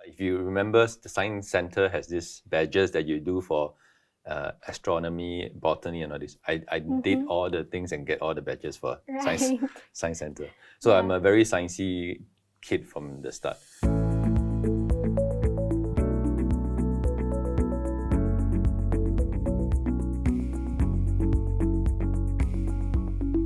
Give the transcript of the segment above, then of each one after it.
If you remember, the Science Center has these badges that you do for astronomy, botany, and all this. I did all the things and get all the badges for Science Center. So I'm a very sciencey kid from the start.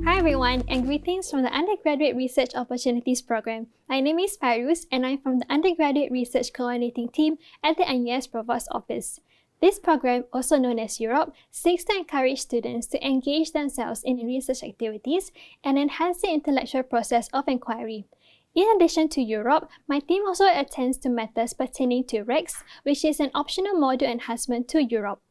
Hi everyone, and greetings from the Undergraduate Research Opportunities Program. My name is Fairuz, and I'm from the Undergraduate Research Coordinating Team at the NUS Provost Office. This program, also known as Europe, seeks to encourage students to engage themselves in research activities and enhance the intellectual process of inquiry. In addition to Europe, my team also attends to matters pertaining to REX, which is an optional module enhancement to Europe.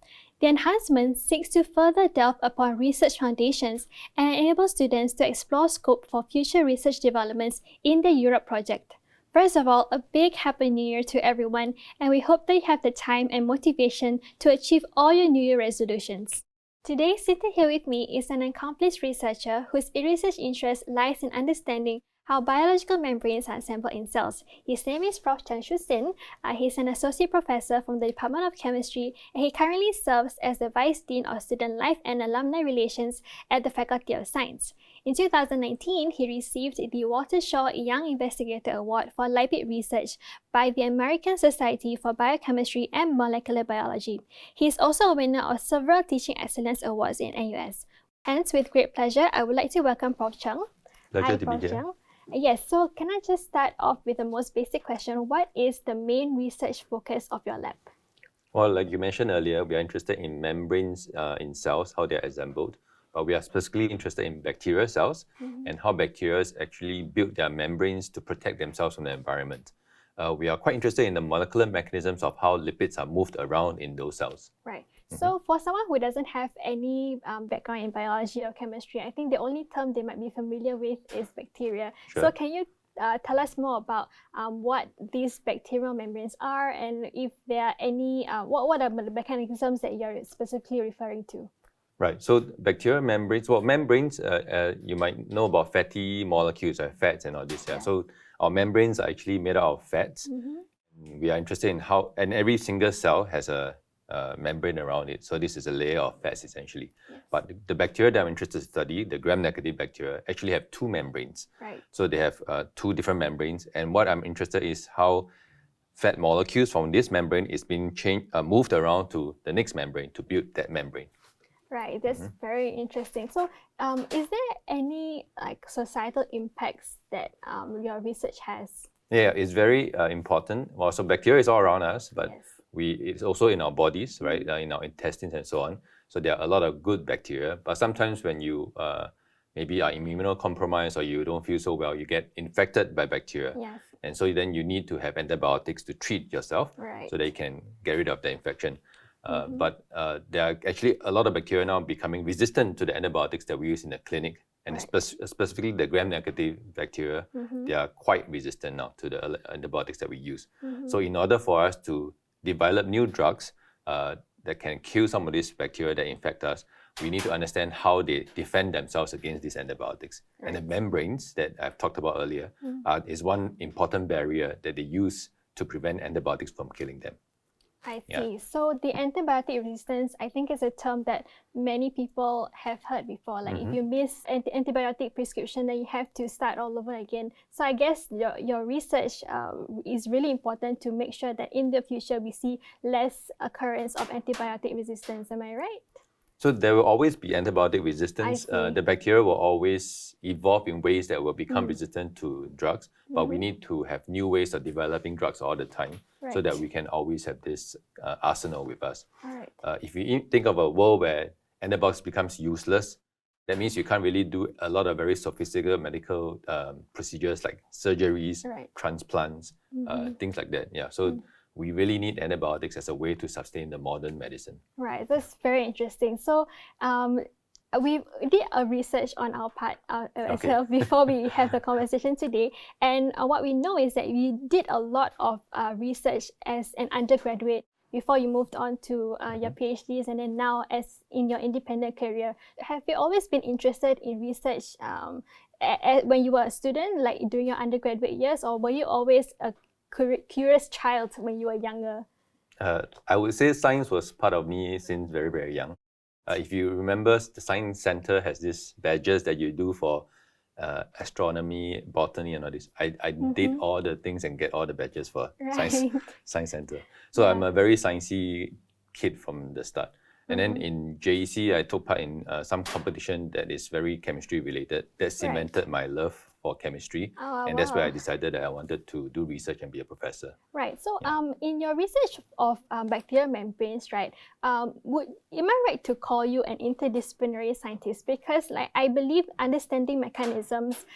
The enhancement seeks to further delve upon research foundations and enable students to explore scope for future research developments in the Europe project. First of all, a big Happy New Year to everyone, and we hope that you have the time and motivation to achieve all your New Year resolutions. Today, sitting here with me is an accomplished researcher whose research interest lies in understanding how biological membranes are assembled in cells. His name is Prof Chng Shu Sin. He's an associate professor from the Department of Chemistry, and he currently serves as the Vice Dean of Student Life and Alumni Relations at the Faculty of Science. In 2019, he received the Walter Shaw Young Investigator Award for Lipid Research by the American Society for Biochemistry and Molecular Biology. He is also a winner of several Teaching Excellence Awards in NUS. Hence, with great pleasure, I would like to welcome Prof Chng. Pleasure to be here. Yes, so can I just start off with the most basic question? What is the main research focus of your lab? Well, like you mentioned earlier, we are interested in membranes in cells, how they're assembled. But we are specifically interested in bacterial cells and how bacteria actually build their membranes to protect themselves from the environment. We are quite interested in the molecular mechanisms of how lipids are moved around in those cells. Right. So for someone who doesn't have any background in biology or chemistry, I think the only term they might be familiar with is bacteria. Sure. So can you tell us more about what these bacterial membranes are, and if there are any, what are the mechanisms that you're specifically referring to? Right, so bacterial membranes, well, membranes, you might know about fatty molecules, fats and all this. Yeah. So our membranes are actually made out of fats. We are interested in how, and every single cell has a membrane around it. So this is a layer of fats essentially. Yes. But the bacteria that I'm interested to study, the gram-negative bacteria, actually have two membranes. Right. So they have two different membranes. And what I'm interested in is how fat molecules from this membrane is being moved around to the next membrane to build that membrane. Right, that's very interesting. So, is there any societal impacts that your research has? Yeah, it's very important. Well, so bacteria is all around us, but Yes. It's also in our bodies, right? In our intestines and so on. So there are a lot of good bacteria. But sometimes when you maybe are immunocompromised or you don't feel so well, you get infected by bacteria. Yes. And so then you need to have antibiotics to treat yourself, right. so that you can get rid of the infection. But there are actually a lot of bacteria now becoming resistant to the antibiotics that we use in the clinic. And right. specifically the gram-negative bacteria, they are quite resistant now to the antibiotics that we use. So in order for us to develop new drugs that can kill some of these bacteria that infect us, we need to understand how they defend themselves against these antibiotics. Right. And the membranes that I've talked about earlier is one important barrier that they use to prevent antibiotics from killing them. I see. So the antibiotic resistance, I think, is a term that many people have heard before. Like if you miss antibiotic prescription, then you have to start all over again. So I guess your research is really important to make sure that in the future we see less occurrence of antibiotic resistance. Am I right? So there will always be antibiotic resistance. The bacteria will always evolve in ways that will become resistant to drugs, but we need to have new ways of developing drugs all the time, so that we can always have this arsenal with us. Right. If you think of a world where antibiotics becomes useless, that means you can't really do a lot of very sophisticated medical procedures like surgeries, transplants, things like that. Yeah. So we really need antibiotics as a way to sustain the modern medicine. Right, that's very interesting. So we did a research on our part as well before we have the conversation today. And what we know is that you did a lot of research as an undergraduate before you moved on to your PhDs, and then now as in your independent career. Have you always been interested in research when you were a student, like during your undergraduate years, or were you always curious child when you were younger? I would say science was part of me since very, very young. If you remember, the Science Center has these badges that you do for astronomy, botany, and all this. I did all the things and get all the badges for Science Center. So I'm a very sciencey kid from the start. And then in JEC, I took part in some competition that is very chemistry related. That cemented my love for chemistry. And that's where I decided that I wanted to do research and be a professor. Right. So in your research of bacterial membranes, right, am I right to call you an interdisciplinary scientist? Because I believe understanding mechanisms,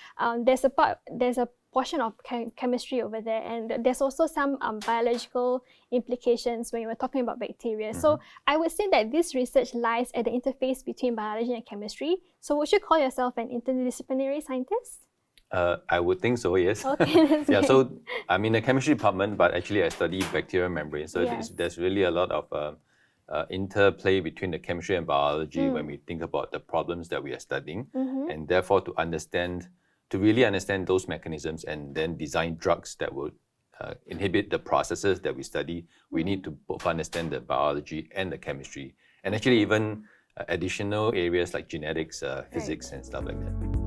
there's a portion of chemistry over there, and there's also some biological implications when we're talking about bacteria. So I would say that this research lies at the interface between biology and chemistry. So would you call yourself an interdisciplinary scientist? I would think so, yes. Okay, yeah, so I'm in the chemistry department, but actually I study bacterial membranes. So there's really a lot of interplay between the chemistry and biology when we think about the problems that we are studying. And therefore, to really understand those mechanisms and then design drugs that will inhibit the processes that we study, we need to both understand the biology and the chemistry. And actually even additional areas like genetics, physics, and stuff like that.